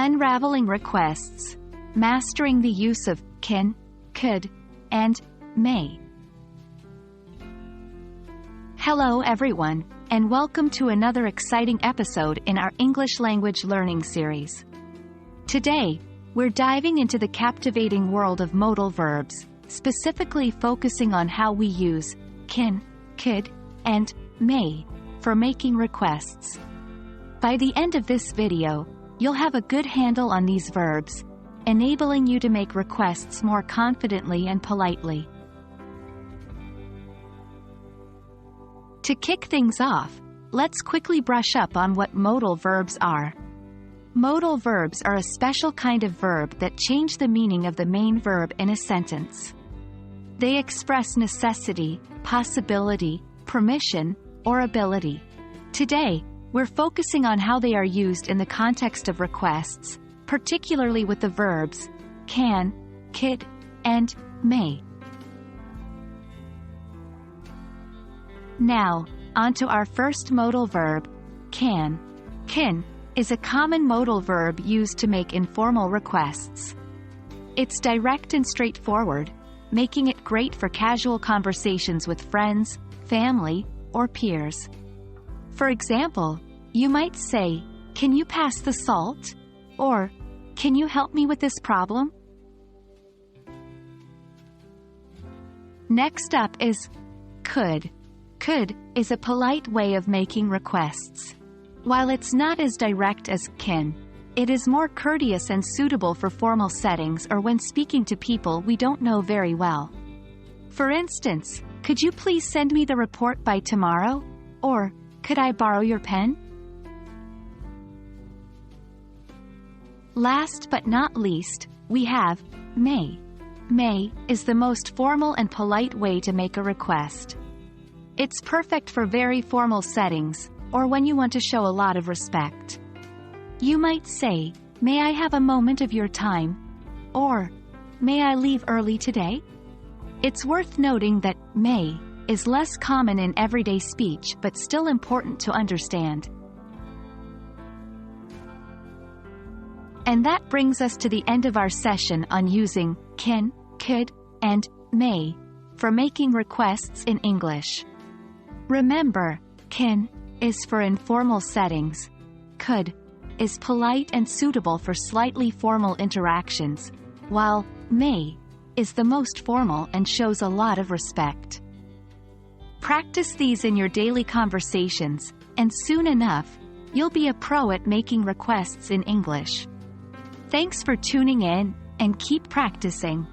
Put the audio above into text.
Unraveling requests. Mastering the use of can, could, and may. Hello everyone, and welcome to another exciting episode in our English language learning series. Today, we're diving into the captivating world of modal verbs, specifically focusing on how we use can, could, and may for making requests. By the end of this video, you'll have a good handle on these verbs, enabling you to make requests more confidently and politely. To kick things off, let's quickly brush up on what modal verbs are. Modal verbs are a special kind of verb that change the meaning of the main verb in a sentence. They express necessity, possibility, permission, or ability. Today, we're focusing on how they are used in the context of requests, particularly with the verbs can, could, and may. Now, onto our first modal verb, can. Can is a common modal verb used to make informal requests. It's direct and straightforward, making it great for casual conversations with friends, family, or peers. For example, you might say, "Can you pass the salt?" Or, "Can you help me with this problem?" Next up is could. Could is a polite way of making requests. While it's not as direct as can, it is more courteous and suitable for formal settings or when speaking to people we don't know very well. For instance, "Could you please send me the report by tomorrow?" Or, "Could I borrow your pen?" Last but not least, we have may. May is the most formal and polite way to make a request. It's perfect for very formal settings, or when you want to show a lot of respect. You might say, "May I have a moment of your time?" Or, "May I leave early today?" It's worth noting that may is less common in everyday speech but still important to understand. And that brings us to the end of our session on using can, could, and may for making requests in English. Remember, can is for informal settings, could is polite and suitable for slightly formal interactions, while may is the most formal and shows a lot of respect. Practice these in your daily conversations, and soon enough, you'll be a pro at making requests in English. Thanks for tuning in, and keep practicing.